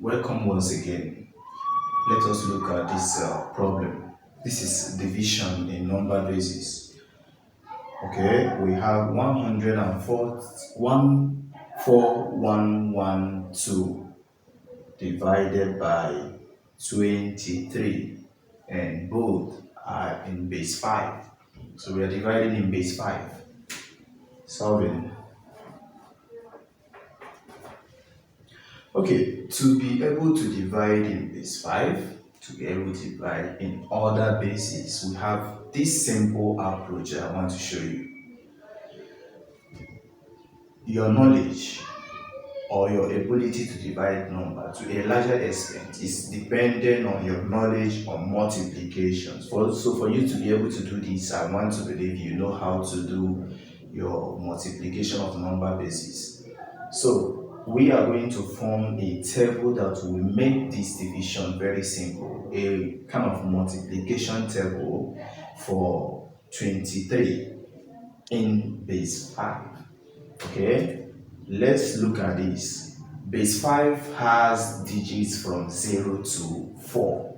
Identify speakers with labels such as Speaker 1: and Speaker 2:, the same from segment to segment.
Speaker 1: Welcome once again. Let us look at this problem. This is division in number basis. Okay, we have 14112 divided by 23, and both are in base 5. So we are dividing in base 5. Solving. Okay, to be able to divide in base 5, to be able to divide in other bases, we have this simple approach I want to show you. Your knowledge or your ability to divide number to a larger extent is dependent on your knowledge on multiplications. So for you to be able to do this, I want to believe you know how to do your multiplication of number bases. So we are going to form a table that will make this division very simple, a kind of multiplication table for 23 in base 5. Okay, let's look at this. Base 5 has digits from 0 to 4.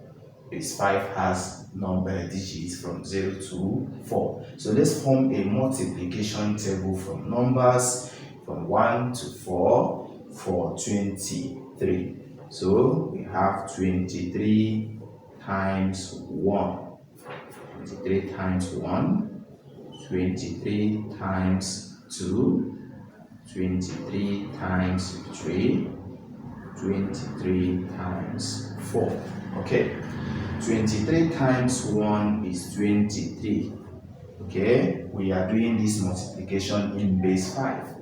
Speaker 1: Base 5 has number digits from 0 to 4. So let's form a multiplication table from numbers from 1 to 4 for 23. So we have 23 times 1. 23 times 1, 23 times 2, 23 times 3, 23 times 4. Okay, 23 times 1 is 23. Okay, we are doing this multiplication in base 5.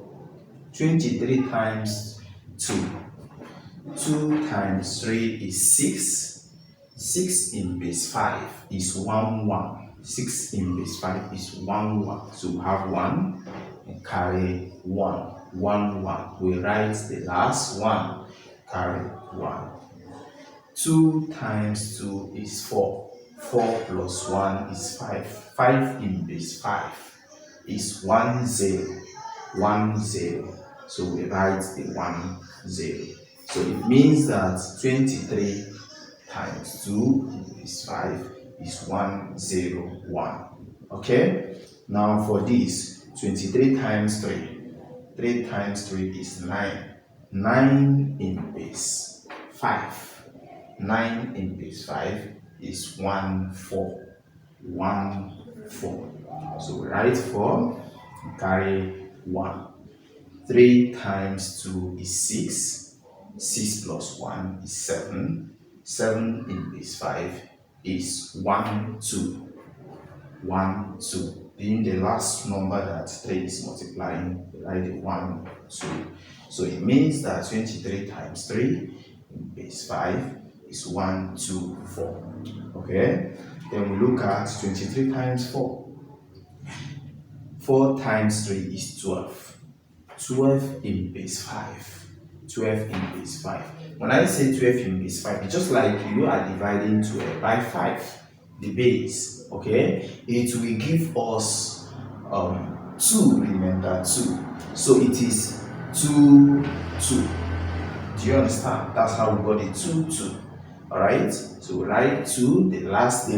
Speaker 1: 23 times 2. 2 times 3 is 6. 6 in base 5 is 1, 1. 6 in base 5 is 1, 1. So we have 1 and carry 1. 1, 1. We write the last one, carry 1. 2 times 2 is 4. 4 plus 1 is 5. 5 in base 5 is 1, 0. 1, 0. So we write the 1, 0. So it means that 23 times 2 in base 5 is 1, 0, 1. Okay? Now for this, 23 times 3. 3 times 3 is 9. 9 in base 5. 9 in base 5 is 1, 4. 1, 4. So we write 4, carry 1. 3 times 2 is 6. 6 plus 1 is 7. 7 in base 5 is 1, 2. 1, 2. Being the last number that 3 is multiplying, we write the 1, 2. So it means that 23 times 3 in base 5 is 1, 2, 4. Okay? Then we look at 23 times 4. 4 times 3 is 12. 12 in base 5. 12 in base 5. When I say 12 in base 5, it's just like you are dividing 12 by 5, the base. Okay? It will give us 2, remember 2. So it is 2, 2. Do you understand? That's how we got the 2, 2. Alright? So write 2, the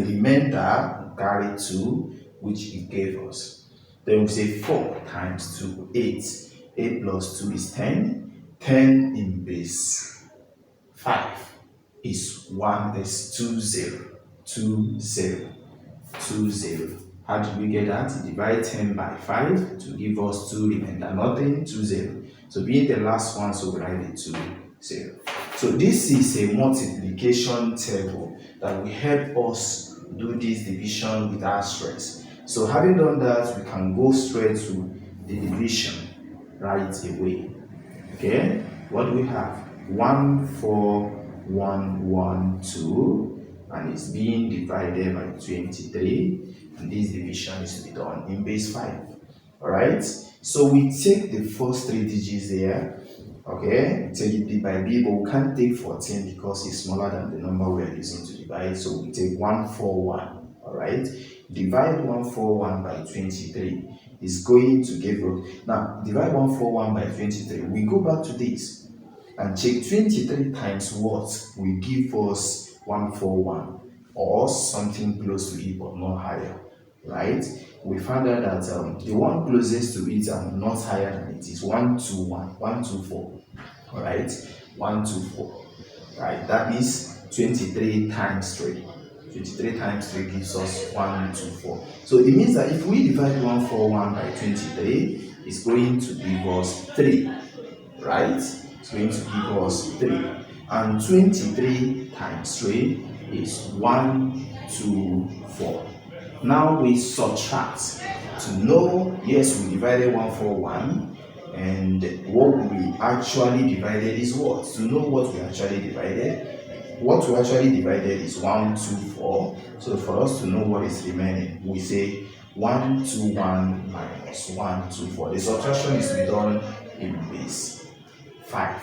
Speaker 1: remainder, carry 2, which it gave us. Then we say 4 times 2, 8. 8 plus 2 is 10. 10 in base 5 is 1, is 2, 0. 2, 0. 2, 0. How did we get that? Divide 10 by 5 to give us 2 remainder, nothing, 2, 0. So being the last one, so we write it 2, 0. So this is a multiplication table that will help us do this division without stress. So having done that, we can go straight to the division right away. Okay, what do we have? 1, 4, 1, 1, 2, and it's being divided by 23, and this division is to be done in base 5. Alright, so we take the first 3 digits there. Okay, we take it bit by bit, but we can't take 14 because it's smaller than the number we are using to divide, so we take 141. Alright, divide 141 by 23 is going to give us, now divide 141 by 23, we go back to this. and check 23 times what will give us 141 or something close to it but not higher, right? We found out that the one closest to it and not higher than it is 121, 124, all right? 124, right? That is 23 times 3. 23 times 3 gives us 124. So it means that if we divide 141 by 23, it's going to give us 3, right? It's going to give us 3. And 23 times 3 is 124. Now we subtract to know, yes, we divided 141, and what we actually divided is what? To know what we actually divided. What we actually divided is 124. So for us to know what is remaining, we say 121 minus 124. The subtraction is to be done in base 5.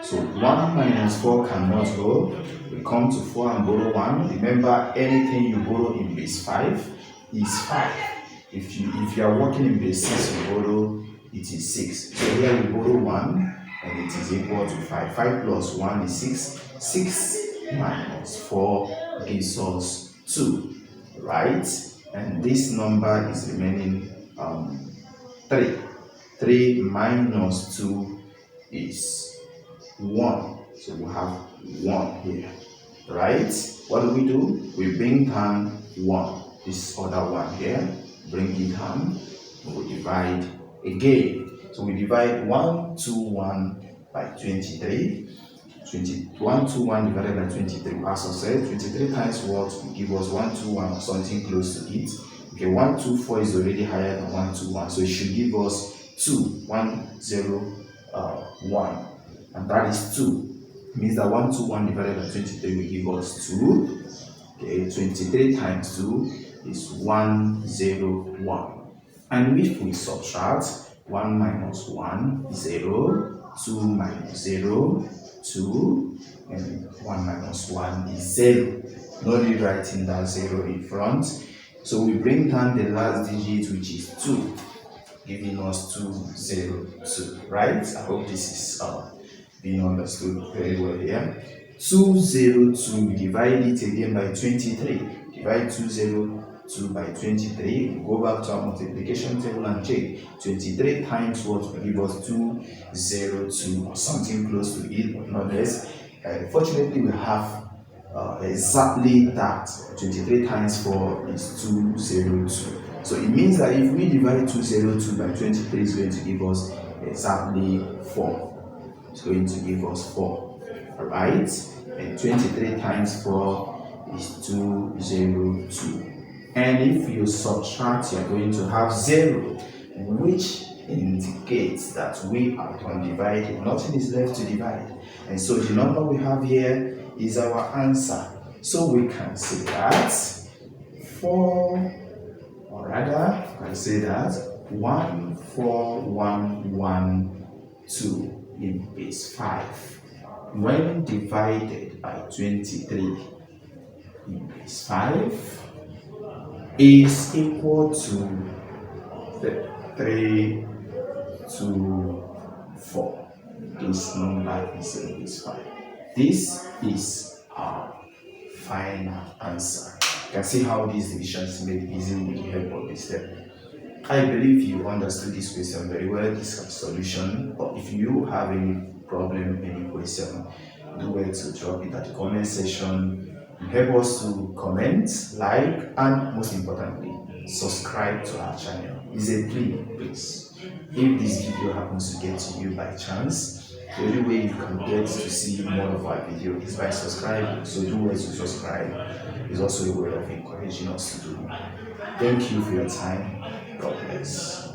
Speaker 1: So 1 minus 4 cannot go. We come to 4 and borrow 1. Remember, anything you borrow in base 5 is 5. If you are working in base 6, you borrow, it is 6. So here we borrow 1 and it is equal to 5. 5 plus 1 is 6. 6 minus 4 gives us 2, right? And this number is remaining 3. 3 minus 2 is 1. So we have 1 here, right? What do? We bring down 1. This other one here, bring it down. We divide again. So we divide 121 by 23. 121 divided by 23. As I said, 23 times what will give us 121 or something close to it. Okay, 124 is already higher than 121, so it should give us 101, and that is 2. It means that 121 divided by 23 will give us 2. Okay, 23 times 2 is 101. And if we subtract 1 minus 1, 0, 2 minus 0, 2, and 1 minus 1 is 0. No need writing that 0 in front. So we bring down the last digit, which is 2, giving us 202, right? I hope this is being understood very well here. 202, we divide it again by 23. Divide 202 by 23. We go back to our multiplication table and check. 23 times what will give us 202 or something close to it, but not less. Fortunately, we have exactly that. 23 times 4 is 202. So it means that if we divide 202 by 23, it's going to give us exactly 4. It's going to give us 4. Alright? And 23 times 4 is 202. And if you subtract, you're going to have 0, which indicates that we are done dividing. Nothing is left to divide. And so the number we have here is our answer. So we can say that 4, or rather, I can say that 14112 in base 5 when divided by 23 in base 5 is equal to 3 to 4. This number is in base 5. This is our final answer. You can see how these divisions made easy with the help of this step. I believe you understood this question very well, this solution. But if you have any problem, any question, do well to drop it at the comment section. Help us to comment, like, and most importantly, subscribe to our channel. It's a plea, please. If this video happens to get to you by chance, the only way you can get to see more of our video is by subscribing. So do well to subscribe. It's also a way of encouraging us to do more. Thank you for your time. God bless.